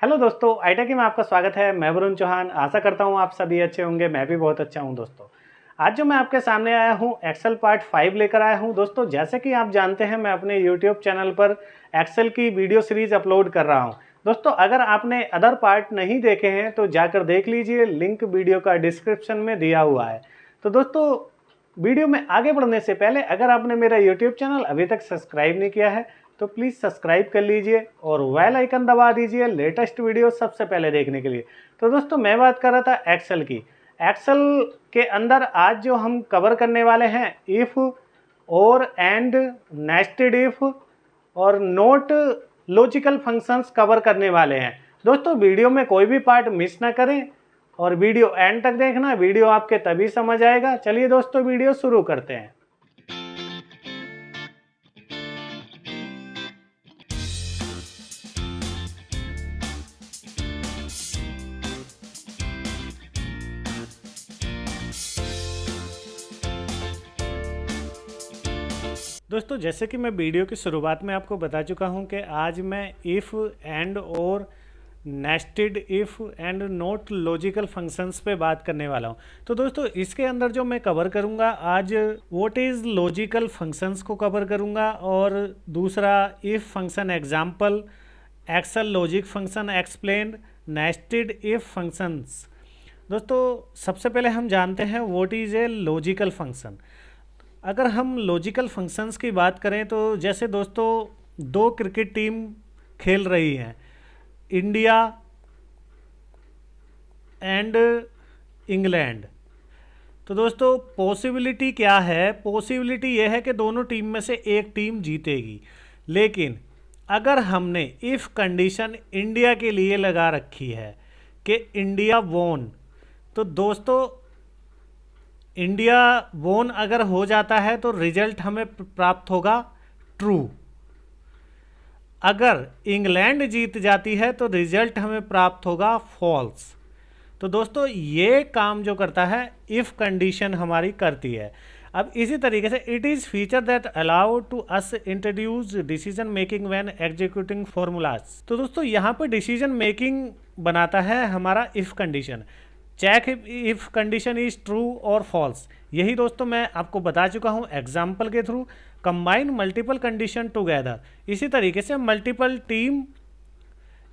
Hello दोस्तों, आईटेकी में आपका स्वागत है। मैं वरुण चौहान। आशा करता हूँ आप सभी अच्छे होंगे। मैं भी बहुत अच्छा हूँ दोस्तों। आज जो मैं आपके सामने आया हूँ एक्सेल पार्ट 5 लेकर आया हूँ दोस्तों। जैसे कि आप जानते हैं मैं अपने यूट्यूब चैनल पर एक्सेल की वीडियो सीरीज अपलोड कर रहा हूँ दोस्तों। अगर आपने अदर पार्ट नहीं देखे हैं तो जाकर देख लीजिए, लिंक वीडियो का डिस्क्रिप्शन में दिया हुआ है। तो दोस्तों, वीडियो में आगे बढ़ने से पहले अगर आपने मेरा यूट्यूब चैनल अभी तक सब्सक्राइब नहीं किया है तो प्लीज़ सब्सक्राइब कर लीजिए और बेल आइकन दबा दीजिए लेटेस्ट वीडियो सबसे पहले देखने के लिए। तो दोस्तों, मैं बात कर रहा था एक्सेल की। एक्सेल के अंदर आज जो हम कवर करने वाले हैं इफ़ और एंड, नेस्टेड इफ़ और नोट लॉजिकल फंक्शंस कवर करने वाले हैं दोस्तों। वीडियो में कोई भी पार्ट मिस ना करें और वीडियो एंड तक देखना। वीडियो आपके तभी समझ आएगा। चलिए दोस्तों, वीडियो शुरू करते हैं। दोस्तों, जैसे कि मैं वीडियो की शुरुआत में आपको बता चुका हूं कि आज मैं इफ़ एंड और nested if and note logical functions पे बात करने वाला हूं। तो दोस्तों, इसके अंदर जो मैं कवर करूंगा आज व्हाट इज़ लॉजिकल फंक्शंस को कवर करूंगा और दूसरा if function example, Excel logic function explained, nested if functions. दोस्तों, सबसे पहले हम जानते हैं what is a logical function. अगर हम लॉजिकल फंक्शंस की बात करें तो जैसे दोस्तों दो क्रिकेट टीम खेल रही हैं, इंडिया एंड इंग्लैंड। तो दोस्तों पॉसिबिलिटी क्या है? पॉसिबिलिटी यह है कि दोनों टीम में से एक टीम जीतेगी। लेकिन अगर हमने इफ़ कंडीशन इंडिया के लिए लगा रखी है कि इंडिया वोन, तो दोस्तों इंडिया वोन अगर हो जाता है तो रिजल्ट हमें प्राप्त होगा ट्रू। अगर इंग्लैंड जीत जाती है तो रिजल्ट हमें प्राप्त होगा फॉल्स। तो दोस्तों ये काम जो करता है इफ़ कंडीशन हमारी करती है। अब इसी तरीके से it is feature that allow to us introduce decision making when executing formulas. तो दोस्तों यहाँ पर डिसीजन मेकिंग बनाता है हमारा if condition. Check if condition is true और फॉल्स। यही दोस्तों मैं आपको बता चुका हूँ एग्जाम्पल के थ्रू। Combine multiple condition together. इसी तरीके से मल्टीपल टीम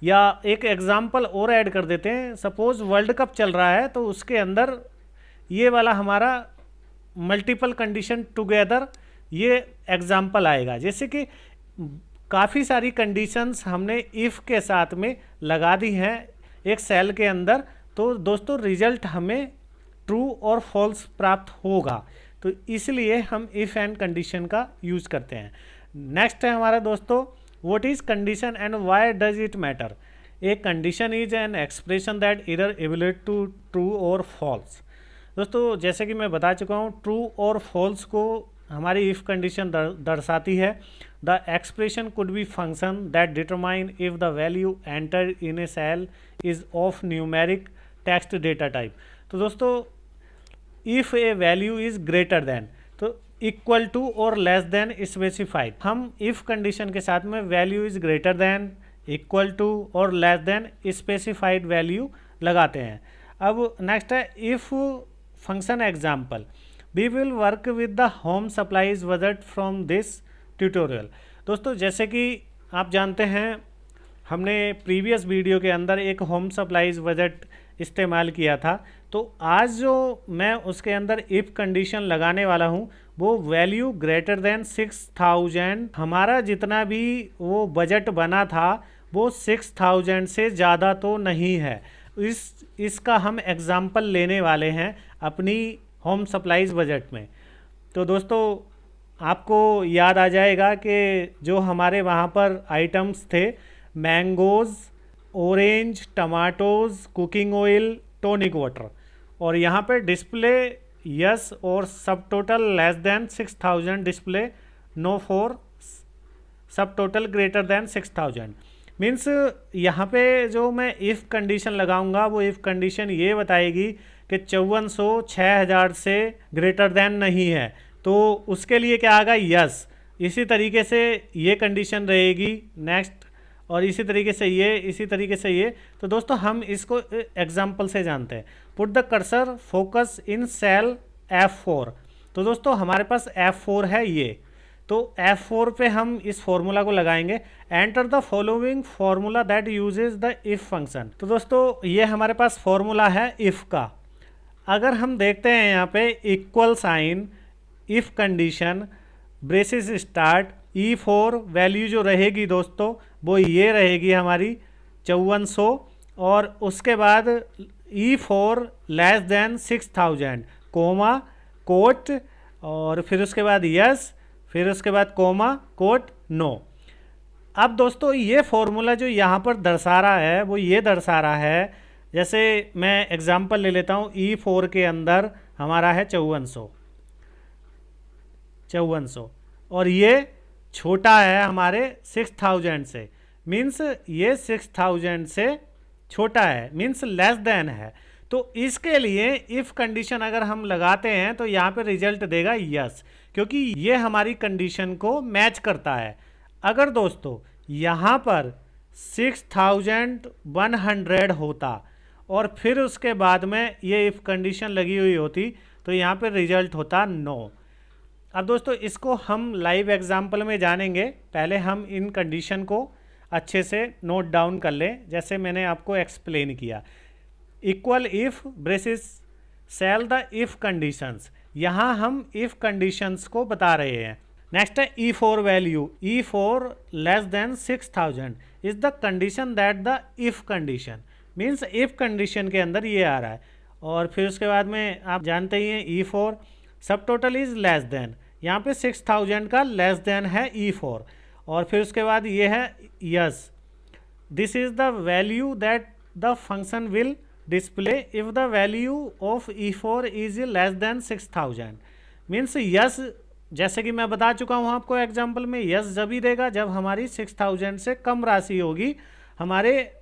या एक एग्जाम्पल और ऐड कर देते हैं। सपोज वर्ल्ड कप चल रहा है तो उसके अंदर ये वाला हमारा मल्टीपल कंडीशन टुगेदर ये एग्जाम्पल आएगा। जैसे कि काफ़ी सारी कंडीशंस हमने इफ़ के साथ में लगा दी हैं एक सेल के अंदर, तो दोस्तों रिजल्ट हमें ट्रू और फॉल्स प्राप्त होगा। तो इसलिए हम इफ़ एंड कंडीशन का यूज़ करते हैं। नेक्स्ट है हमारा दोस्तों what is condition and why does it matter. A condition is an expression that इधर इवैल्यूएट टू ट्रू और फॉल्स। दोस्तों जैसे कि मैं बता चुका हूँ ट्रू और फॉल्स को हमारी इफ़ कंडीशन दर्शाती है। The expression could be function that determine if the value enter in a cell is of numeric text data type. तो दोस्तों if a value is greater than, तो इक्वल टू और less than specified. हम if condition के साथ में value is greater than, equal to और less than specified value लगाते हैं। अब नेक्स्ट है if function example. We will work with the home supplies budget from this tutorial. दोस्तों जैसे कि आप जानते हैं हमने प्रीवियस वीडियो के अंदर एक होम सप्लाईज बजट इस्तेमाल किया था। तो आज जो मैं उसके अंदर इफ़ कंडीशन लगाने वाला हूँ वो वैल्यू ग्रेटर देन 6000। हमारा जितना भी वो बजट बना था वो 6000 से ज़्यादा तो नहीं है। इसका हम एग्ज़ाम्पल लेने वाले हैं अपनी होम सप्लाईज बजट में। तो दोस्तों आपको याद आ जाएगा कि जो हमारे वहाँ पर आइटम्स थे mangoes, orange, tomatoes, cooking oil, tonic water, और यहाँ पे डिस्प्ले यस और subtotal less than 6000, display no for subtotal greater than 6000। Means यहाँ पे जो मैं इफ़ कंडीशन लगाऊंगा वो इफ़ कंडीशन ये बताएगी कि 5400 6000 से ग्रेटर देन नहीं है, तो उसके लिए क्या आएगा? यस। इसी तरीके से ये कंडीशन रहेगी नेक्स्ट और इसी तरीके से ये, इसी तरीके से ये। तो दोस्तों हम इसको एग्जाम्पल से जानते हैं। Put the cursor focus in cell F4। तो दोस्तों हमारे पास F4 है ये, तो F4 पे हम इस फॉर्मूला को लगाएंगे। Enter the following formula that uses the if function. तो दोस्तों ये हमारे पास फॉर्मूला है इफ का। अगर हम देखते हैं यहाँ पे equal sign, if condition, braces start, E4 value जो रहेगी दोस्तों वो ये रहेगी हमारी 5400, और उसके बाद E4 less than 6000, coma coat, और फिर उसके बाद यस, फिर उसके बाद कोमा कोट नो। अब दोस्तों ये फॉर्मूला जो यहाँ पर दर्शा रहा है वो ये दर्शा रहा है, जैसे मैं एग्जांपल ले लेता हूँ, E4 के अंदर हमारा है 5400 और ये छोटा है हमारे 6000 से, मीन्स ये 6000 से छोटा है, मीन्स लेस देन है। तो इसके लिए इफ कंडीशन अगर हम लगाते हैं तो यहाँ पे रिजल्ट देगा यस, क्योंकि ये हमारी कंडीशन को मैच करता है। अगर दोस्तों यहाँ पर 6100 होता और फिर उसके बाद में ये इफ कंडीशन लगी हुई होती तो यहाँ पे रिजल्ट होता नो। अब दोस्तों इसको हम लाइव एग्जाम्पल में जानेंगे, पहले हम इन कंडीशन को अच्छे से नोट डाउन कर लें, जैसे मैंने आपको एक्सप्लेन किया। Equal if braces cell the if conditions, यहाँ हम इफ कंडीशंस को बता रहे हैं। नेक्स्ट है E4 value, E4 less than 6000 is the condition that the if condition, means if condition के अंदर ये आ रहा है। और फिर उसके बाद में आप जानते ही हैं E4 सब टोटल इज लेस देन, यहाँ पे 6000 का लेस देन है E4, और फिर उसके बाद ये है yes, this is the value that the function will display if the value of E4 is less than 6000, means yes, जैसे कि मैं बता चुका हूँ आपको एग्जाम्पल में, यस जब ही देगा जब हमारी 6000 से कम राशि होगी हमारे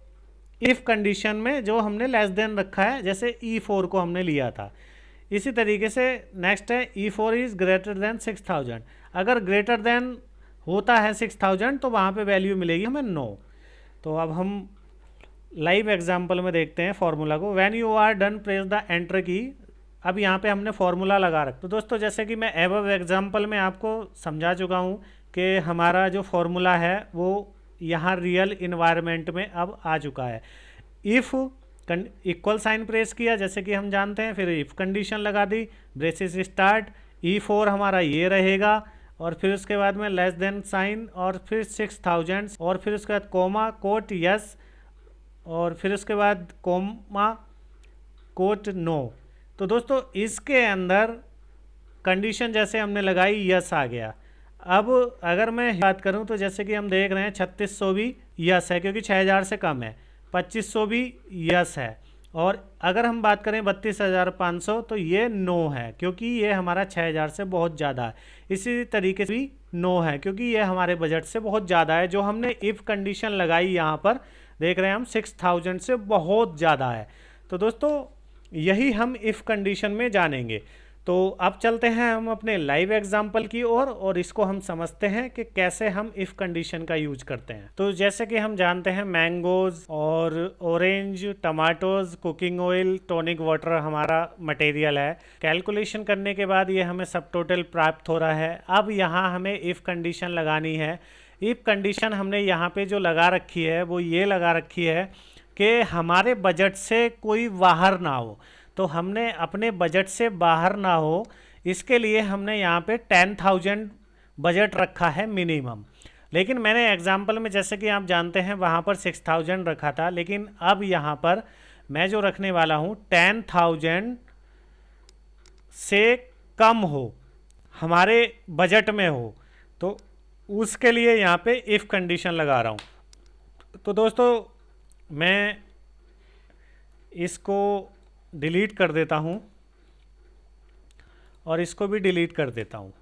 इफ कंडीशन में जो हमने लेस देन रखा है, जैसे E4 को हमने लिया था। इसी तरीके से नेक्स्ट है E4 इज ग्रेटर देन 6000, अगर ग्रेटर देन होता है 6000 तो वहाँ पे वैल्यू मिलेगी हमें नो। तो अब हम लाइव एग्जांपल में देखते हैं फॉर्मूला को। When you are done press the enter key. अब यहाँ पे हमने फॉर्मूला लगा रखा। तो दोस्तों जैसे कि मैं एबव एग्जांपल में आपको समझा चुका हूँ कि हमारा जो फॉर्मूला है वो यहाँ रियल इन्वायरमेंट में अब आ चुका है। इफ़ इक्वल साइन प्रेस किया जैसे कि हम जानते हैं, फिर इफ कंडीशन लगा दी, ब्रेसेस स्टार्ट, E4 हमारा ये रहेगा, और फिर उसके बाद में लेस देन साइन, और फिर 6000, और फिर उसके बाद कोमा कोट यस, और फिर उसके बाद कोमा कोट नो। तो दोस्तों इसके अंदर कंडीशन जैसे हमने लगाई यस आ गया। अब अगर मैं बात करूं तो जैसे कि हम देख रहे हैं 3600 भी यस है क्योंकि 6000 से कम है, 2500 भी यस है, और अगर हम बात करें 32500 तो ये नो है क्योंकि ये हमारा 6000 से बहुत ज़्यादा है। इसी तरीके से भी नो है क्योंकि ये हमारे बजट से बहुत ज़्यादा है। जो हमने इफ़ कंडीशन लगाई यहाँ पर देख रहे हैं हम 6000 से बहुत ज़्यादा है। तो दोस्तों यही हम इफ़ कंडीशन में जानेंगे। तो अब चलते हैं हम अपने लाइव एग्जाम्पल की ओर और इसको हम समझते हैं कि कैसे हम इफ़ कंडीशन का यूज करते हैं। तो जैसे कि हम जानते हैं मैंगोज और orange, tomatoes, cooking oil, tonic water हमारा मटेरियल है। कैलकुलेशन करने के बाद ये हमें सब टोटल प्राप्त हो रहा है। अब यहाँ हमें इफ़ कंडीशन लगानी है। इफ़ कंडीशन हमने यहाँ पे जो लगा रखी है वो ये लगा रखी है कि हमारे बजट से कोई बाहर ना हो। तो हमने अपने बजट से बाहर ना हो इसके लिए हमने यहाँ पे 10,000 बजट रखा है मिनिमम। लेकिन मैंने एग्जाम्पल में जैसे कि आप जानते हैं वहाँ पर 6,000 रखा था, लेकिन अब यहाँ पर मैं जो रखने वाला हूँ 10,000 से कम हो, हमारे बजट में हो, तो उसके लिए यहाँ पे इफ़ कंडीशन लगा रहा हूँ। तो दोस्तों मैं इसको डिलीट कर देता हूँ और इसको भी डिलीट कर देता हूँ।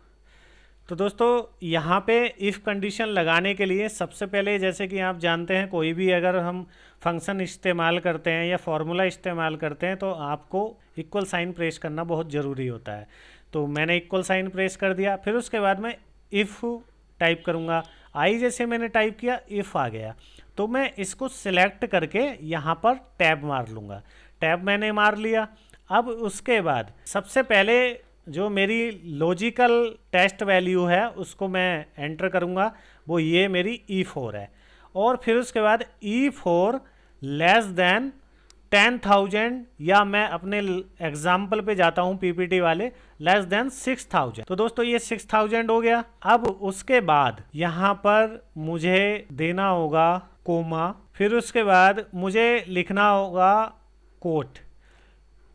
तो दोस्तों यहाँ पे इफ़ कंडीशन लगाने के लिए सबसे पहले जैसे कि आप जानते हैं कोई भी अगर हम फंक्शन इस्तेमाल करते हैं या फॉर्मूला इस्तेमाल करते हैं तो आपको इक्वल साइन प्रेस करना बहुत ज़रूरी होता है। तो मैंने इक्वल साइन प्रेस कर दिया, फिर उसके बाद मैं इफ़ टाइप करूँगा। आई जैसे मैंने टाइप किया, इफ़ आ गया। तो मैं इसको सिलेक्ट करके यहाँ पर टैब मार लूँगा। टैब मैंने मार लिया। अब उसके बाद सबसे पहले जो मेरी लॉजिकल टेस्ट वैल्यू है उसको मैं एंटर करूँगा, वो ये मेरी E4 है। और फिर उसके बाद E4 लेस देन 10,000, या मैं अपने एग्जाम्पल पे जाता हूँ पीपीटी वाले, लेस देन 6,000। तो दोस्तों ये 6,000 हो गया। अब उसके बाद यहाँ पर मुझे देना होगा कोमा, फिर उसके बाद मुझे लिखना होगा कोट।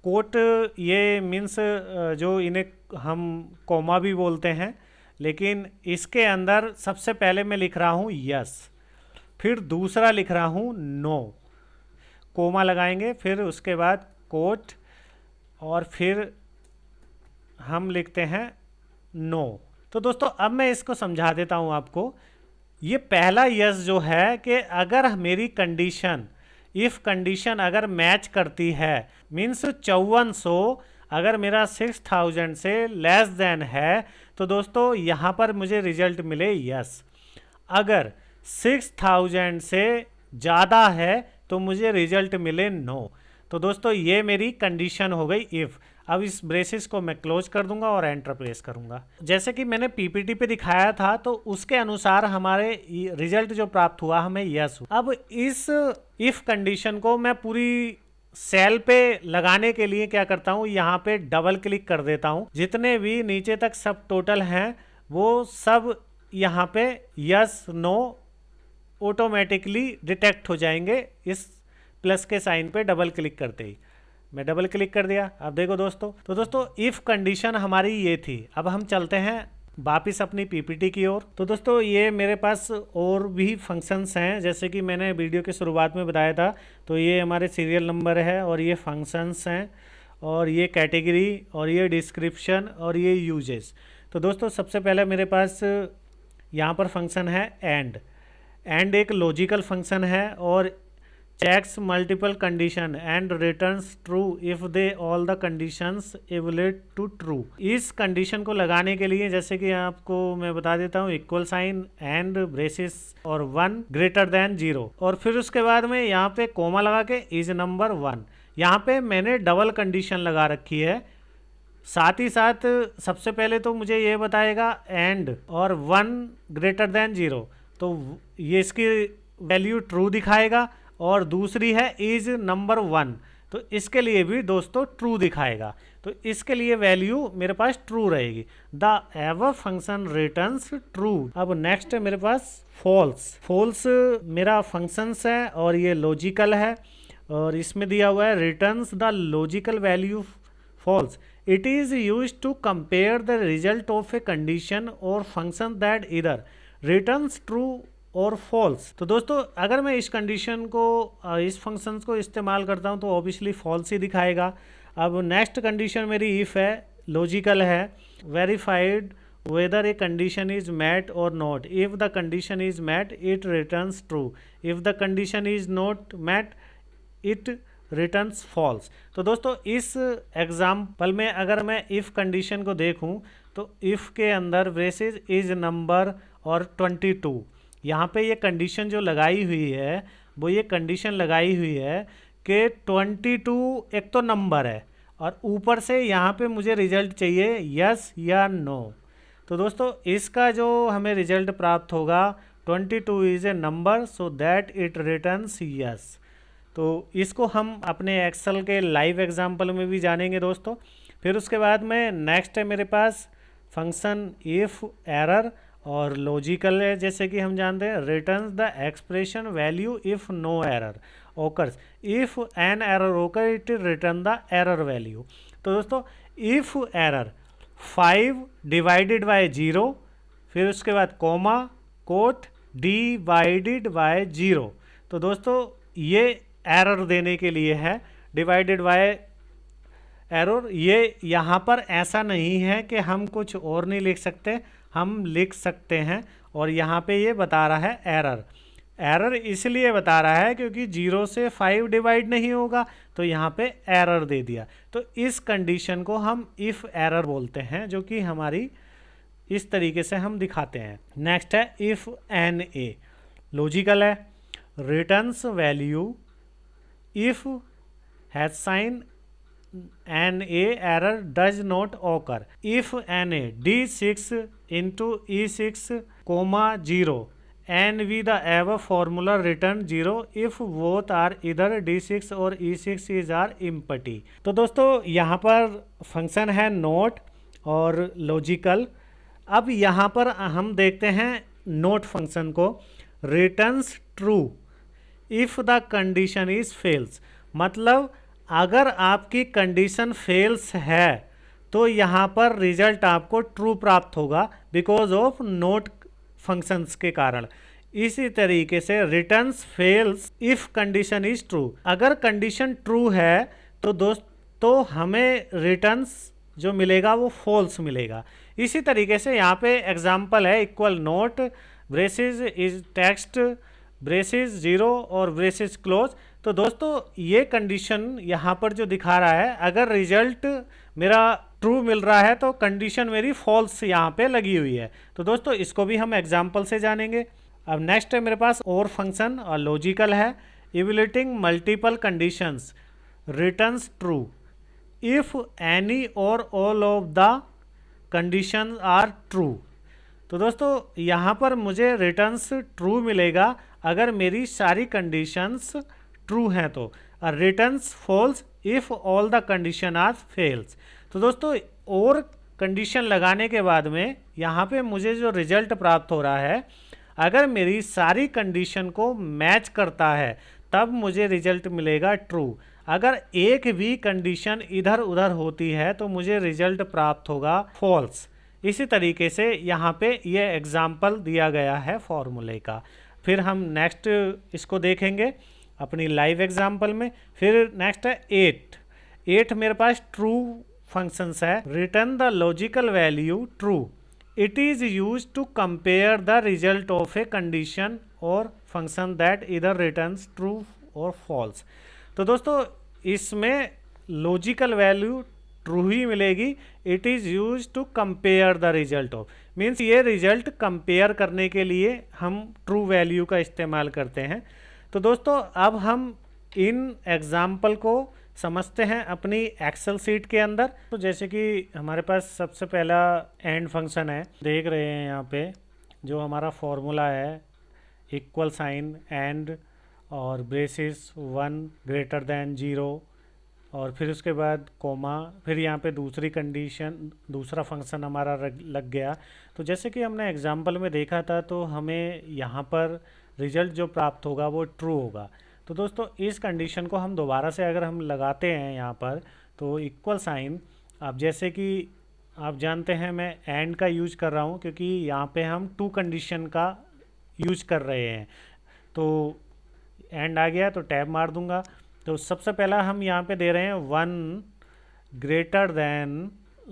कोट ये मीन्स जो इन्हें हम कोमा भी बोलते हैं, लेकिन इसके अंदर सबसे पहले मैं लिख रहा हूँ यस, फिर दूसरा लिख रहा हूँ नो, कोमा लगाएंगे, फिर उसके बाद कोट, और फिर हम लिखते हैं नो। तो दोस्तों अब मैं इसको समझा देता हूँ आपको। ये पहला यस जो है कि अगर मेरी कंडीशन, इफ़ कंडीशन अगर मैच करती है, मीन्स 5400 अगर मेरा 6,000 से लेस देन है, तो दोस्तों यहाँ पर मुझे रिजल्ट मिले यस। अगर 6,000 से ज़्यादा है तो मुझे रिजल्ट मिले नो। तो दोस्तों ये मेरी कंडीशन हो गई इफ़। अब इस ब्रेसेस को मैं क्लोज कर दूंगा और एंटर प्रेस करूंगा। जैसे कि मैंने पीपीटी पे दिखाया था, तो उसके अनुसार हमारे रिजल्ट जो प्राप्त हुआ हमें यस हुआ। अब इस इफ़ कंडीशन को मैं पूरी सेल पे लगाने के लिए क्या करता हूँ, यहाँ पे डबल क्लिक कर देता हूँ। जितने भी नीचे तक सब टोटल हैं वो सब यहाँ पे यस नो ऑटोमेटिकली डिटेक्ट हो जाएंगे इस प्लस के साइन पे डबल क्लिक करते ही। मैं डबल क्लिक कर दिया। अब देखो दोस्तों, तो दोस्तों इफ़ कंडीशन हमारी ये थी। अब हम चलते हैं वापिस अपनी पीपीटी की ओर। तो दोस्तों ये मेरे पास और भी फंक्शंस हैं, जैसे कि मैंने वीडियो के शुरुआत में बताया था। तो ये हमारे सीरियल नंबर है, और ये फंक्शंस हैं, और ये कैटेगरी, और ये डिस्क्रिप्शन, और ये यूजेस। तो दोस्तों सबसे पहले मेरे पास यहाँ पर फंक्शन है एंड एक लॉजिकल फंक्शन है, और checks multiple condition and returns true if they all the conditions evaluate to true. इस कंडीशन को लगाने के लिए जैसे कि आपको मैं बता देता हूँ, इक्वल साइन एंड ब्रेसिस और 1 ग्रेटर देन 0, और फिर उसके बाद में यहाँ पे कोमा लगा के इज नंबर 1। यहाँ पे मैंने डबल कंडीशन लगा रखी है। साथ ही साथ सबसे पहले तो मुझे ये बताएगा एंड और 1 ग्रेटर देन 0, तो ये इसकी वैल्यू ट्रू दिखाएगा। और दूसरी है इज नंबर 1, तो इसके लिए भी दोस्तों ट्रू दिखाएगा। तो इसके लिए वैल्यू मेरे पास ट्रू रहेगी। The ever function returns true. अब नेक्स्ट है मेरे पास फॉल्स मेरा फंक्शंस है, और ये लॉजिकल है, और इसमें दिया हुआ है returns the logical value false. It is used to compare the result of a condition और function that either returns true और फॉल्स। तो दोस्तों अगर मैं इस कंडीशन को, इस फंक्शंस को इस्तेमाल करता हूं तो ऑब्वियसली फॉल्स ही दिखाएगा। अब नेक्स्ट कंडीशन मेरी इफ़ है, लॉजिकल है, verified whether a condition is met or not. If the condition is met it returns true, if the condition is not met it returns false. तो दोस्तों इस example में अगर मैं इफ़ कंडीशन को देखूं तो इफ़ के अंदर ब्रेसेस इज नंबर और 22, यहाँ पे ये कंडीशन जो लगाई हुई है वो ये कंडीशन लगाई हुई है कि 22 एक तो नंबर है, और ऊपर से यहाँ पे मुझे रिजल्ट चाहिए यस या नो। तो दोस्तों इसका जो हमें रिजल्ट प्राप्त होगा 22 is a number, so that it returns yes. तो इसको हम अपने एक्सेल के लाइव एग्जाम्पल में भी जानेंगे दोस्तों। फिर उसके बाद में नेक्स्ट है मेरे पास फंक्शन इफ़ एरर और लॉजिकल है, जैसे कि हम जानते हैं returns the expression value if no error occurs. If an error occur it return the error value. तो दोस्तों इफ़ एरर 5 डिवाइडेड बाय 0, फिर उसके बाद कोमा कोट डिवाइडेड बाय 0। तो दोस्तों ये एरर देने के लिए है, डिवाइडेड बाय एरर। ये यहाँ पर ऐसा नहीं है कि हम कुछ और नहीं लिख सकते, हम लिख सकते हैं, और यहाँ पे ये बता रहा है एरर। एरर इसलिए बता रहा है क्योंकि 0 से 5 डिवाइड नहीं होगा, तो यहाँ पे एरर दे दिया। तो इस कंडीशन को हम इफ़ एरर बोलते हैं, जो कि हमारी इस तरीके से हम दिखाते हैं। नेक्स्ट है इफ़ एन ए, लॉजिकल है, returns value if has sign N A error does not occur if N A D6 into E6 comma 0 and we the ever formula return 0 if both are either D6 और E6 is are empty. तो दोस्तों यहाँ पर function है note और logical. अब यहाँ पर हम देखते हैं नोट फंक्शन को, returns true if the condition is fails, मतलब अगर आपकी कंडीशन फेल्स है तो यहाँ पर रिजल्ट आपको ट्रू प्राप्त होगा बिकॉज ऑफ नोट फंक्शंस के कारण। इसी तरीके से returns fails if condition is true, अगर कंडीशन ट्रू है तो दोस्तों हमें रिटर्न्स जो मिलेगा वो फॉल्स मिलेगा। इसी तरीके से यहाँ पे एग्जांपल है equal note braces is text braces 0 और ब्रेसेस क्लोज। तो दोस्तों ये कंडीशन यहाँ पर जो दिखा रहा है, अगर रिजल्ट मेरा ट्रू मिल रहा है तो कंडीशन मेरी फॉल्स यहाँ पे लगी हुई है। तो दोस्तों इसको भी हम एग्जांपल से जानेंगे। अब नेक्स्ट है मेरे पास और फंक्शन और लॉजिकल है, evaluating multiple conditions returns true if any or all of the condition are true. तो दोस्तों यहाँ पर मुझे रिटर्न्स ट्रू मिलेगा अगर मेरी सारी कंडीशंस ट्रू हैं तो, और returns false if all the condition are fails. तो दोस्तों और कंडीशन लगाने के बाद में यहाँ पे मुझे जो रिजल्ट प्राप्त हो रहा है, अगर मेरी सारी कंडीशन को मैच करता है तब मुझे रिजल्ट मिलेगा ट्रू। अगर एक भी कंडीशन इधर उधर होती है तो मुझे रिजल्ट प्राप्त होगा फॉल्स। इसी तरीके से यहाँ पे ये एग्जाम्पल दिया गया है फॉर्मूले का। फिर हम नेक्स्ट इसको देखेंगे अपनी लाइव एग्जाम्पल में। फिर नेक्स्ट है 8 मेरे पास ट्रू फंक्शंस है, return the logical value true, it is use to compare the result of a condition और function that either returns true और फॉल्स। तो दोस्तों इसमें लॉजिकल वैल्यू ट्रू ही मिलेगी, it is use to compare the result of, means ये result compare करने के लिए हम ट्रू वैल्यू का इस्तेमाल करते हैं। तो दोस्तों अब हम इन एग्जाम्पल को समझते हैं अपनी एक्सेल सीट के अंदर। तो जैसे कि हमारे पास सबसे पहला एंड फंक्शन है, देख रहे हैं यहाँ पे जो हमारा फॉर्मूला है इक्वल साइन एंड और ब्रेसिस 1 ग्रेटर दैन 0 और फिर उसके बाद कोमा, फिर यहाँ पे दूसरी कंडीशन दूसरा फंक्शन हमारा लग गया। तो जैसे कि हमने एग्जाम्पल में देखा था तो हमें यहाँ पर रिजल्ट जो प्राप्त होगा वो ट्रू होगा। तो दोस्तों इस कंडीशन को हम दोबारा से अगर हम लगाते हैं यहाँ पर तो इक्वल साइन, अब जैसे कि आप जानते हैं मैं एंड का यूज कर रहा हूँ क्योंकि यहाँ पे हम टू कंडीशन का यूज कर रहे हैं। तो एंड आ गया तो टैब मार दूंगा। तो सबसे पहला हम यहाँ पे दे रहे हैं 1 ग्रेटर दैन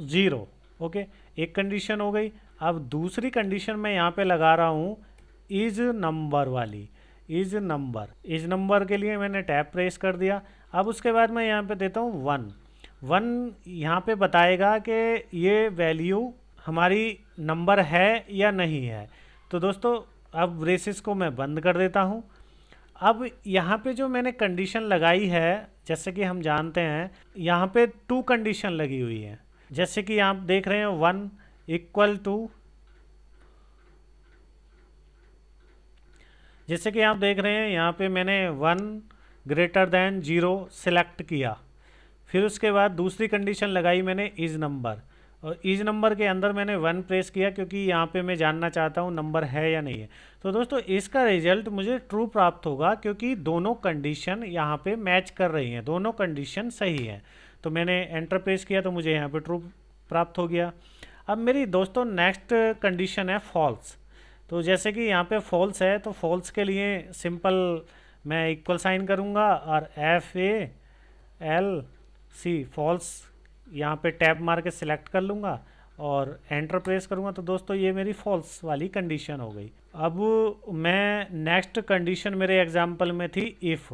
0, ओके, एक कंडीशन हो गई। अब दूसरी कंडीशन मैं यहाँ पे लगा रहा हूँ इज नंबर वाली, इज नंबर के लिए मैंने टैब प्रेस कर दिया। अब उसके बाद मैं यहाँ पे देता हूँ 1 यहाँ पे बताएगा कि ये वैल्यू हमारी नंबर है या नहीं है। तो दोस्तों अब ब्रेसेस को मैं बंद कर देता हूँ। अब यहाँ पे जो मैंने कंडीशन लगाई है, जैसे कि हम जानते हैं यहाँ पे 2 कंडीशन लगी हुई है, जैसे कि आप देख रहे हैं 1 इक्वल टू, जैसे कि आप देख रहे हैं यहाँ पे मैंने 1 ग्रेटर दैन 0 सेलेक्ट किया। फिर उसके बाद दूसरी कंडीशन लगाई मैंने इज नंबर, और इज नंबर के अंदर मैंने 1 प्रेस किया क्योंकि यहाँ पे मैं जानना चाहता हूँ नंबर है या नहीं है। तो दोस्तों इसका रिजल्ट मुझे ट्रू प्राप्त होगा क्योंकि दोनों कंडीशन यहाँ पे मैच कर रही हैं, दोनों कंडीशन सही हैं। तो मैंने एंटर प्रेस किया तो मुझे यहाँ पे ट्रू प्राप्त हो गया। अब मेरी दोस्तों नेक्स्ट कंडीशन है फॉल्स। तो जैसे कि यहाँ पे फॉल्स है तो फॉल्स के लिए सिंपल मैं इक्वल साइन करूँगा और FALC फॉल्स यहाँ पे टैब मार के सिलेक्ट कर लूँगा और एंटर प्रेस करूँगा। तो दोस्तों ये मेरी फॉल्स वाली कंडीशन हो गई। अब मैं नेक्स्ट कंडीशन मेरे एग्जाम्पल में थी इफ़।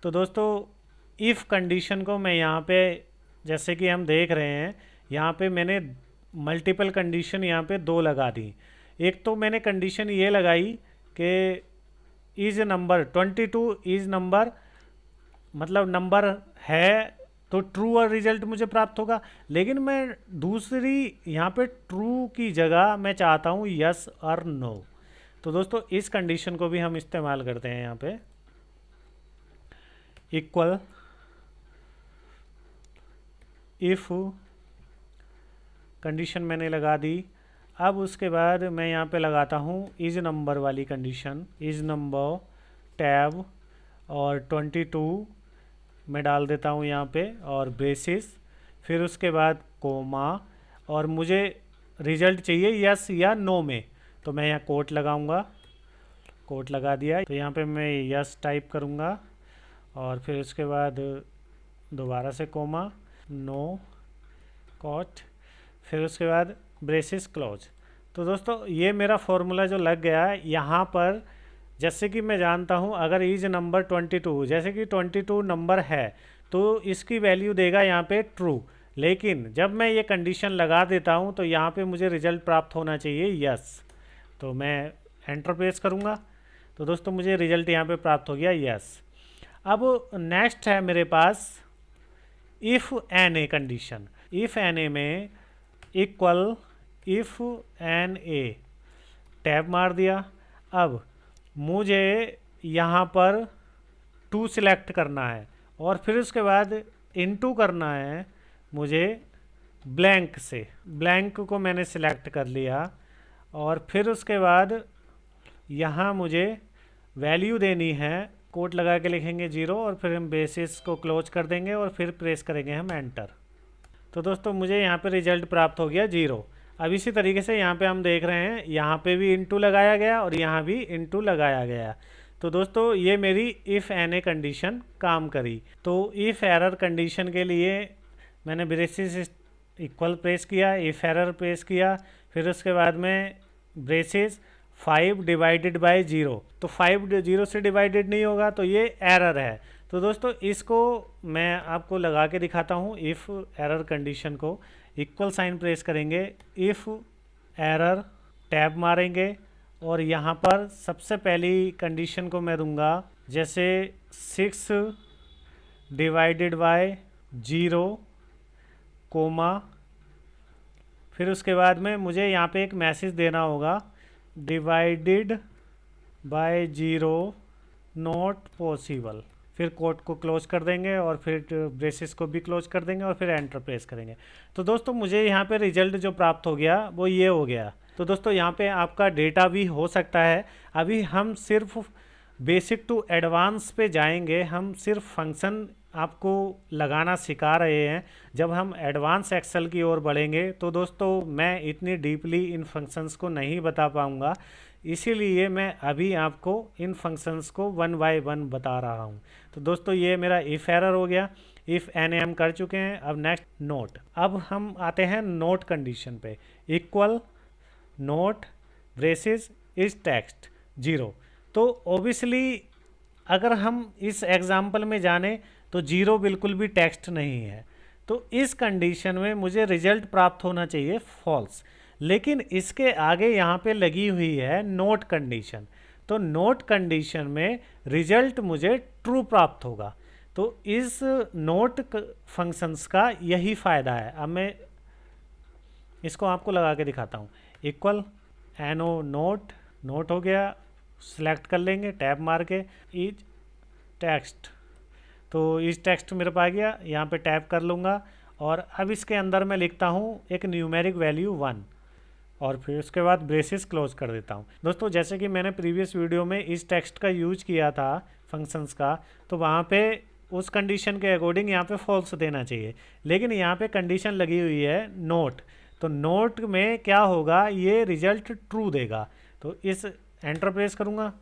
तो दोस्तों इफ़ कंडीशन को मैं यहाँ पे जैसे कि हम देख रहे हैं यहाँ पे मैंने मल्टीपल कंडीशन यहाँ पे 2 लगा दी। एक तो मैंने कंडीशन ये लगाई कि इज नंबर 22 इज नंबर, मतलब नंबर है तो ट्रू और रिजल्ट मुझे प्राप्त होगा। लेकिन मैं दूसरी यहाँ पे ट्रू की जगह मैं चाहता हूँ यस और नो। तो दोस्तों इस कंडीशन को भी हम इस्तेमाल करते हैं यहाँ पे, इक्वल इफ कंडीशन मैंने लगा दी। अब उसके बाद मैं यहाँ पे लगाता हूँ इज नंबर वाली कंडीशन, इज नंबर टैब और 22 मैं डाल देता हूँ यहाँ पे और ब्रेसिस, फिर उसके बाद कोमा, और मुझे रिजल्ट चाहिए यस या नो में, तो मैं यहाँ कोट लगाऊंगा, कोट लगा दिया। तो यहाँ पे मैं यस टाइप करूँगा और फिर उसके बाद दोबारा से कोमा, नो, कोट, फिर उसके बाद ब्रेसिस क्लोज। तो दोस्तों ये मेरा फॉर्मूला जो लग गया है यहाँ पर, जैसे कि मैं जानता हूँ अगर इज नंबर 22, जैसे कि 22 नंबर है तो इसकी वैल्यू देगा यहाँ पे ट्रू। लेकिन जब मैं ये कंडीशन लगा देता हूँ तो यहाँ पे मुझे रिजल्ट प्राप्त होना चाहिए यस, तो मैं एंटर प्रेस करूँगा। तो दोस्तों मुझे रिजल्ट यहाँ पे प्राप्त हो गया यस। अब नेक्स्ट है मेरे पास if N A condition. If N A में equal if N A, tab मार दिया। अब मुझे यहाँ पर 2 सिलेक्ट करना है और फिर उसके बाद इनटू करना है मुझे ब्लैंक से। ब्लैंक को मैंने सिलेक्ट कर लिया और फिर उसके बाद यहाँ मुझे वैल्यू देनी है, कोट लगा के लिखेंगे 0 और फिर हम बेसिस को क्लोज कर देंगे और फिर प्रेस करेंगे हम एंटर। तो दोस्तों मुझे यहाँ पे रिजल्ट प्राप्त हो गया 0। अब इसी तरीके से यहाँ पे हम देख रहे हैं यहाँ पे भी इनटू लगाया गया और यहाँ भी इनटू लगाया गया। तो दोस्तों ये मेरी इफ़ एन ए कंडीशन काम करी। तो इफ़ एरर कंडीशन के लिए मैंने ब्रेसिस इक्वल प्रेस किया, इफ़ एरर प्रेस किया, फिर उसके बाद में ब्रेसिस 5 डिवाइडेड बाय 0, तो 5 0 से डिवाइडेड नहीं होगा तो ये एरर है। तो दोस्तों इसको मैं आपको लगा के दिखाता हूँ। इफ़ एरर कंडीशन को इक्वल साइन प्रेस करेंगे, इफ़ एरर टैब मारेंगे और यहाँ पर सबसे पहली कंडीशन को मैं दूंगा जैसे 6 डिवाइडेड बाय 0 कोमा, फिर उसके बाद में मुझे यहाँ पे एक मैसेज देना होगा डिवाइडेड बाय 0 नॉट पॉसिबल, फिर कोट को क्लोज कर देंगे और फिर ब्रेसिस को भी क्लोज कर देंगे और फिर एंटर प्रेस करेंगे। तो दोस्तों मुझे यहाँ पे रिजल्ट जो प्राप्त हो गया वो ये हो गया। तो दोस्तों यहाँ पे आपका डेटा भी हो सकता है। अभी हम सिर्फ बेसिक टू एडवांस पे जाएंगे, हम सिर्फ फंक्शन आपको लगाना सिखा रहे हैं। जब हम एडवांस एक्सेल की ओर बढ़ेंगे तो दोस्तों मैं इतनी डीपली इन फंक्शंस को नहीं बता पाऊँगा, इसीलिए मैं अभी आपको इन फंक्शंस को 1 बाय 1 बता रहा हूँ। तो दोस्तों ये मेरा इफ़ एरर हो गया, इफ़ एन ए हम कर चुके हैं। अब नेक्स्ट नोट। अब हम आते हैं नोट कंडीशन पे, equal note braces is text 0। तो ओबियसली अगर हम इस एग्जाम्पल में जाने तो 0 बिल्कुल भी टेक्स्ट नहीं है, तो इस कंडीशन में मुझे रिजल्ट प्राप्त होना चाहिए फॉल्स। लेकिन इसके आगे यहाँ पे लगी हुई है नोट कंडीशन, तो नोट कंडीशन में रिजल्ट मुझे ट्रू प्राप्त होगा। तो इस नोट फंक्शंस का यही फ़ायदा है। अब मैं इसको आपको लगा के दिखाता हूँ। इक्वल एनो नोट, नोट हो गया, सिलेक्ट कर लेंगे टैब मार के इज टेक्स्ट, तो इस टेक्स्ट मेरे पास आ गया, यहाँ पे टैब कर लूँगा और अब इसके अंदर मैं लिखता हूँ एक न्यूमेरिक वैल्यू 1 और फिर उसके बाद ब्रेसिस क्लोज कर देता हूँ। दोस्तों जैसे कि मैंने प्रीवियस वीडियो में इस टेक्स्ट का यूज किया था फंक्शंस का, तो वहाँ पे उस कंडीशन के अकॉर्डिंग यहाँ पे फॉल्स देना चाहिए, लेकिन यहाँ पे कंडीशन लगी हुई है नोट, तो नोट में क्या होगा, ये रिजल्ट ट्रू देगा। तो इस एंटर प्रेस करूँगा,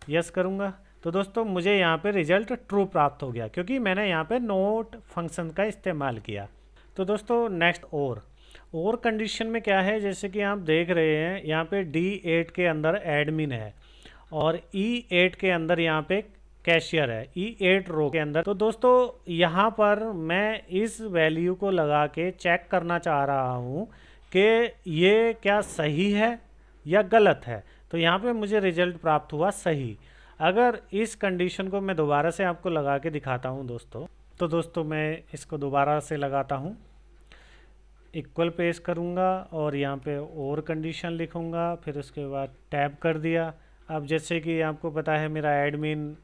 यस करूँगा, तो दोस्तों मुझे यहाँ पे रिजल्ट ट्रू प्राप्त हो गया क्योंकि मैंने यहाँ पे नोट फंक्शन का इस्तेमाल किया। तो दोस्तों नेक्स्ट और कंडीशन में क्या है, जैसे कि आप देख रहे हैं यहाँ पे D8 के अंदर एडमिन है और E8 के अंदर यहाँ पे कैशियर है, E8 रो के अंदर। तो दोस्तों यहाँ पर मैं इस वैल्यू को लगा के चेक करना चाह रहा हूँ कि ये क्या सही है या गलत है। तो यहाँ पे मुझे रिजल्ट प्राप्त हुआ सही। अगर इस कंडीशन को मैं दोबारा से आपको लगा के दिखाता हूँ दोस्तों, तो दोस्तों मैं इसको दोबारा से लगाता हूँ, इक्वल पेश करूँगा और यहाँ पे और कंडीशन लिखूँगा, फिर उसके बाद टैब कर दिया। अब जैसे कि आपको पता है मेरा एडमिन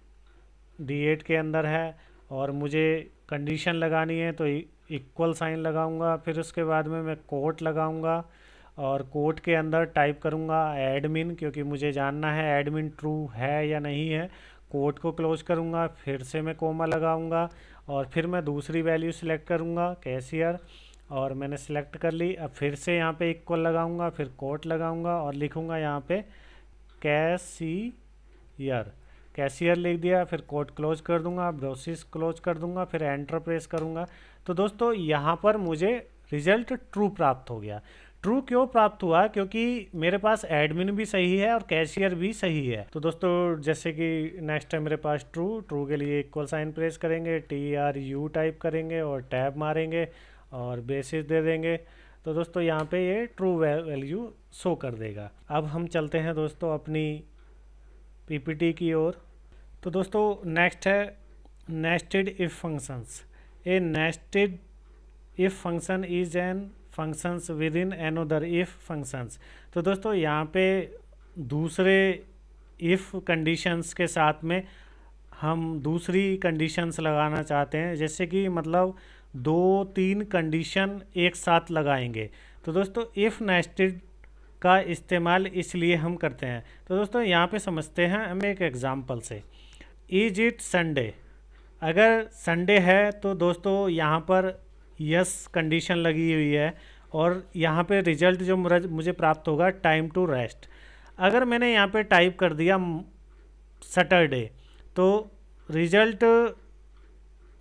D8 के अंदर है और मुझे कंडीशन लगानी है, तो इक्वल साइन लगाऊंगा, फिर उसके बाद में मैं कोट लगाऊंगा और कोट के अंदर टाइप करूंगा एडमिन, क्योंकि मुझे जानना है एडमिन ट्रू है या नहीं है। कोट को क्लोज करूंगा, फिर से मैं कोमा लगाऊंगा और फिर मैं दूसरी वैल्यू सिलेक्ट करूंगा कैशियर, और मैंने सिलेक्ट कर ली। अब फिर से यहाँ पे इक्वल लगाऊंगा, फिर कोट लगाऊंगा और लिखूंगा यहाँ पे कैशियर, कैशियर लिख दिया, फिर कोट क्लोज कर दूंगा, ब्रोसिस क्लोज कर दूंगा, फिर एंटर प्रेस करूंगा। तो दोस्तों यहाँ पर मुझे रिजल्ट ट्रू प्राप्त हो गया। ट्रू क्यों प्राप्त हुआ? क्योंकि मेरे पास एडमिन भी सही है और कैशियर भी सही है। तो दोस्तों जैसे कि नेक्स्ट है मेरे पास ट्रू के लिए इक्वल साइन प्रेस करेंगे, TRU टाइप करेंगे और टैब मारेंगे और बेसिस दे देंगे। तो दोस्तों यहाँ पे ये ट्रू वैल्यू शो कर देगा। अब हम चलते हैं दोस्तों अपनी PPT की ओर। तो दोस्तों नेक्स्ट है nested if functions. A nested if function is an functions with in another if functions. तो दोस्तों यहाँ पे दूसरे इफ कंडीशंस के साथ में हम दूसरी कंडीशंस लगाना चाहते हैं, जैसे कि मतलब 2-3 कंडीशन एक साथ लगाएंगे। तो दोस्तों इफ नेस्टेड का इस्तेमाल इसलिए हम करते हैं। तो दोस्तों यहाँ पे समझते हैं हम एक एग्जांपल से। इज इट संडे, अगर संडे है तो दोस्तों यहाँ पर यस कंडीशन लगी हुई है और यहाँ पे रिजल्ट जो मुझे प्राप्त होगा टाइम टू रेस्ट। अगर मैंने यहाँ पे टाइप कर दिया सैटरडे, तो रिजल्ट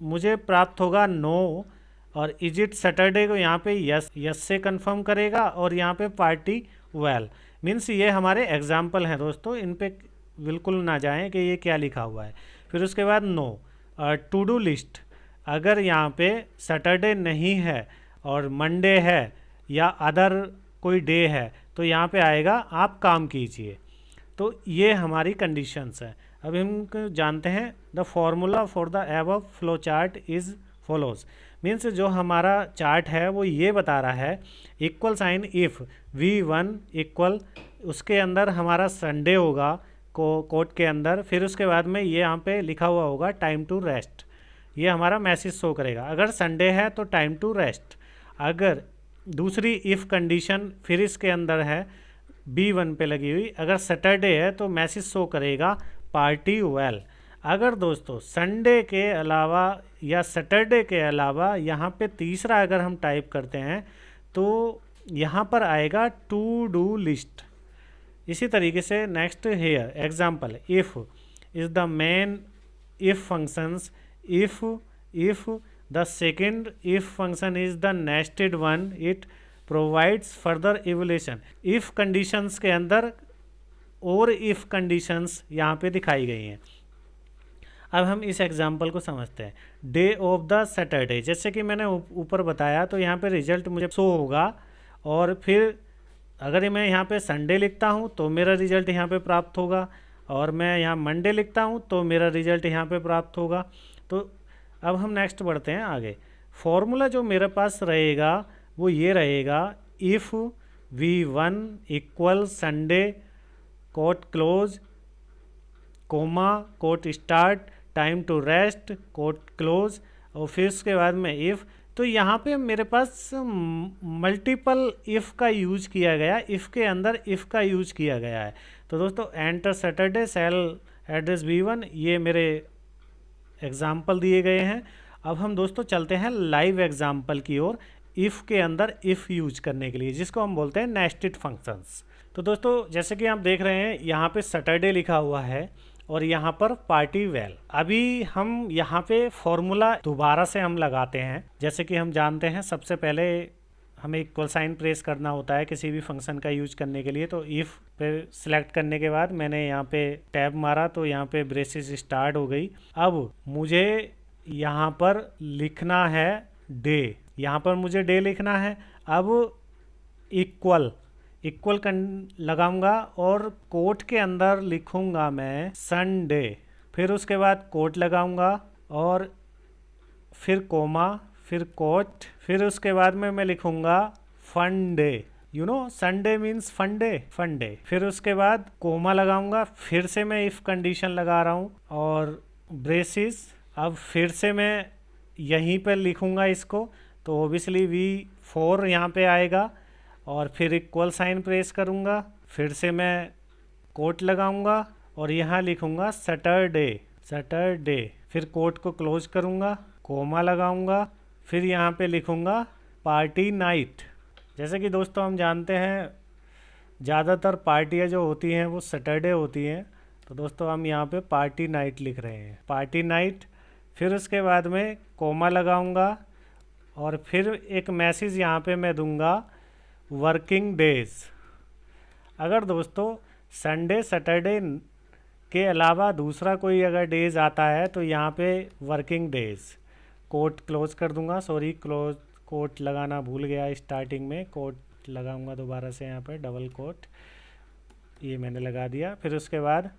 मुझे प्राप्त होगा नो, और इज इट सैटरडे को यहाँ पे यस से कंफर्म करेगा और यहाँ पे पार्टी वेल। मीन्स ये हमारे एग्जाम्पल हैं दोस्तों, इन पे बिल्कुल ना जाएं कि ये क्या लिखा हुआ है। फिर उसके बाद नो। टू डू लिस्ट, अगर यहाँ पे सैटरडे नहीं है और मंडे है या अदर कोई डे है तो यहाँ पे आएगा आप काम कीजिए। तो ये हमारी कंडीशंस हैं। अब हम जानते हैं the formula for the above flow chart is follows. Means जो हमारा चार्ट है वो ये बता रहा है equal sign if V1 equal, उसके अंदर हमारा संडे होगा कोट के अंदर, फिर उसके बाद में ये यहाँ पे लिखा हुआ होगा टाइम टू रेस्ट। ये हमारा मैसेज शो करेगा अगर संडे है तो टाइम टू रेस्ट। अगर दूसरी इफ़ कंडीशन फिर इसके अंदर है B1 पे लगी हुई, अगर सैटरडे है तो मैसेज शो करेगा पार्टी वेल। अगर दोस्तों संडे के अलावा या सैटरडे के अलावा यहाँ पे तीसरा अगर हम टाइप करते हैं तो यहाँ पर आएगा टू डू लिस्ट। इसी तरीके से next here example if is the main if functions, if the second if function is the nested one, it provides further evolution. If conditions के अंदर और इफ़ कंडीशंस यहाँ पे दिखाई गई हैं। अब हम इस एग्जाम्पल को समझते हैं। डे ऑफ द सैटरडे, जैसे कि मैंने ऊपर बताया, तो यहाँ पे रिजल्ट मुझे शो होगा, और फिर अगर मैं यहाँ पे संडे लिखता हूँ तो मेरा रिजल्ट यहाँ पे प्राप्त होगा, और मैं यहाँ मंडे लिखता हूँ तो मेरा रिजल्ट यहाँ पे प्राप्त होगा। तो अब हम नेक्स्ट बढ़ते हैं आगे। फॉर्मूला जो मेरे पास रहेगा वो ये रहेगा if V1 equal Sunday quote close comma quote start time to rest quote close, और फिर उसके बाद में इफ़। तो यहाँ पे मेरे पास मल्टीपल इफ़ का यूज किया गया, इफ़ के अंदर इफ़ का यूज किया गया है। तो दोस्तों enter Saturday cell address B1, ये मेरे एग्जाम्पल दिए गए हैं। अब हम दोस्तों चलते हैं लाइव एग्जाम्पल की ओर, इफ़ के अंदर इफ़ यूज करने के लिए, जिसको हम बोलते हैं नेस्टेड फंक्शंस। तो दोस्तों जैसे कि आप देख रहे हैं यहाँ पे सैटरडे लिखा हुआ है और यहाँ पर पार्टी वेल। अभी हम यहाँ पे फॉर्मूला दोबारा से हम लगाते हैं। जैसे कि हम जानते हैं सबसे पहले हमें इक्वल साइन प्रेस करना होता है किसी भी फंक्शन का यूज करने के लिए। तो इफ़ पे सिलेक्ट करने के बाद मैंने यहाँ पे टैब मारा तो यहाँ पे ब्रेसेस स्टार्ट हो गई। अब मुझे यहाँ पर लिखना है डे, यहाँ पर मुझे डे लिखना है। अब इक्वल इक्वल लगाऊंगा और कोट के अंदर लिखूंगा मैं संडे, फिर उसके बाद कोट लगाऊंगा और फिर कोमा, फिर कोट, फिर उसके बाद में मैं लिखूंगा फंडे। यू नो संडे मीन्स फंडे, फंडे। फिर उसके बाद कोमा लगाऊंगा, फिर से मैं इफ कंडीशन लगा रहा हूँ और ब्रेसिस। अब फिर से मैं यहीं पर लिखूंगा इसको, तो ओबियसली V4 यहाँ पे आएगा और फिर इक्वल साइन प्रेस करूँगा, फिर से मैं कोट लगाऊंगा और यहाँ लिखूंगा सैटरडे, सैटरडे। फिर कोट को क्लोज करूँगा, कोमा लगाऊंगा, फिर यहाँ पे लिखूंगा पार्टी नाइट। जैसे कि दोस्तों हम जानते हैं ज़्यादातर पार्टियाँ जो होती हैं वो सैटरडे होती हैं, तो दोस्तों हम यहाँ पे पार्टी नाइट लिख रहे हैं, पार्टी नाइट। फिर उसके बाद में कोमा लगाऊंगा और फिर एक मैसेज यहाँ पे मैं दूंगा वर्किंग डेज। अगर दोस्तों संडे सैटरडे के अलावा दूसरा कोई अगर डेज आता है तो यहाँ पे वर्किंग डेज, कोट क्लोज कर दूंगा। सॉरी, क्लोज कोट लगाना भूल गया स्टार्टिंग में, कोट लगाऊंगा दोबारा से यहाँ पे डबल कोट, ये मैंने लगा दिया। फिर उसके बाद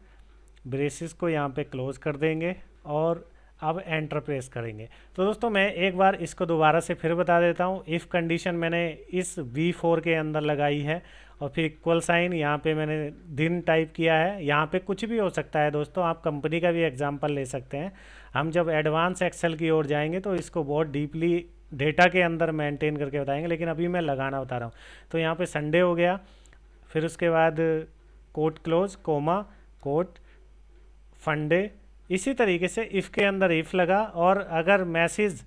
ब्रेसिस को यहाँ पे क्लोज कर देंगे और अब एंटर प्रेस करेंगे। तो दोस्तों मैं एक बार इसको दोबारा से फिर बता देता हूँ। इफ़ कंडीशन मैंने इस V4 के अंदर लगाई है और फिर इक्वल साइन यहाँ पे मैंने दिन टाइप किया है। यहाँ पे कुछ भी हो सकता है दोस्तों, आप कंपनी का भी एग्जांपल ले सकते हैं। हम जब एडवांस एक्सेल की ओर जाएंगे तो इसको बहुत डीपली डेटा के अंदर मेंटेन करके बताएंगे, लेकिन अभी मैं लगाना बता रहा हूँ। तो यहाँ पर संडे हो गया, फिर उसके बाद कोट क्लोज, कोमा, कोट, फंडे। इसी तरीके से इफ़ के अंदर इफ़ लगा और अगर मैसेज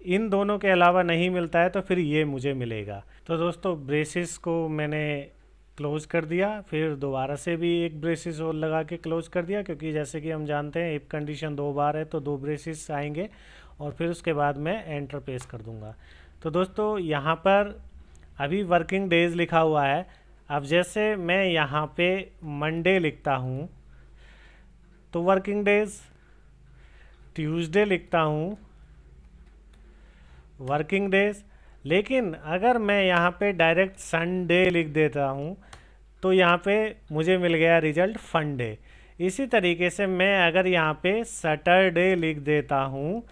इन दोनों के अलावा नहीं मिलता है तो फिर ये मुझे मिलेगा। तो दोस्तों ब्रेसिस को मैंने क्लोज कर दिया, फिर दोबारा से भी एक ब्रेसिस और लगा के क्लोज कर दिया, क्योंकि जैसे कि हम जानते हैं इफ़ कंडीशन 2 बार है तो 2 ब्रेसिस आएंगे और फिर उसके बाद मैं एंटर प्रेस कर दूंगा। तो दोस्तों यहाँ पर अभी वर्किंग डेज लिखा हुआ है। अब जैसे मैं यहाँ पे मंडे लिखता हूँ तो वर्किंग डेज, ट्यूसडे लिखता हूँ वर्किंग डेज, लेकिन अगर मैं यहाँ पे डायरेक्ट संडे लिख देता हूँ तो यहाँ पे मुझे मिल गया रिजल्ट फंडे। इसी तरीके से मैं अगर यहाँ पे सैटरडे लिख देता हूँ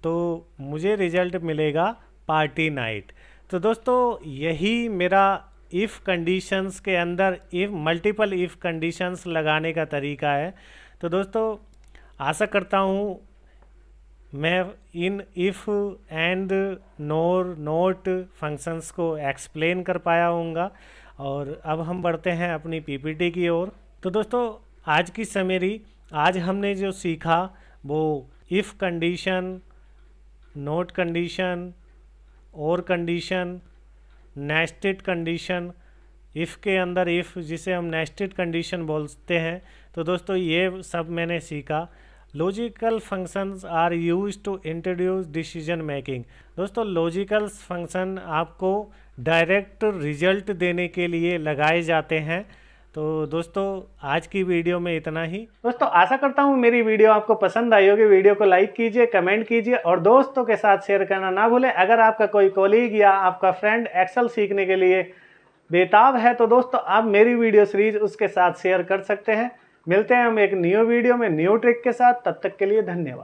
तो मुझे रिजल्ट मिलेगा पार्टी नाइट। तो दोस्तों यही मेरा इफ़ कंडीशंस के अंदर मल्टीपल इफ़ कंडीशंस लगाने का तरीका है। तो दोस्तों आशा करता हूँ मैं इन if and NOR note functions को एक्सप्लेन कर पाया होऊंगा। और अब हम बढ़ते हैं अपनी पीपीटी की ओर। तो दोस्तों आज की समरी, आज हमने जो सीखा वो इफ़ कंडीशन, नोट कंडीशन, और कंडीशन, नेस्टेड कंडीशन, इफ़ के अंदर इफ़ जिसे हम नेस्टेड कंडीशन बोलते हैं। तो दोस्तों ये सब मैंने सीखा। Logical functions are used to introduce decision making. दोस्तों लॉजिकल फंक्शन आपको डायरेक्ट रिजल्ट देने के लिए लगाए जाते हैं। तो दोस्तों आज की वीडियो में इतना ही। दोस्तों आशा करता हूँ मेरी वीडियो आपको पसंद आई होगी। वीडियो को लाइक कीजिए, कमेंट कीजिए और दोस्तों के साथ शेयर करना ना भूलें। अगर आपका कोई कॉलीग या आपका फ्रेंड एक्सेल सीखने के लिए बेताब है तो दोस्तों आप मेरी वीडियो सीरीज उसके साथ शेयर कर सकते हैं। मिलते हैं हम एक न्यू वीडियो में न्यू ट्रिक के साथ, तब तक के लिए धन्यवाद।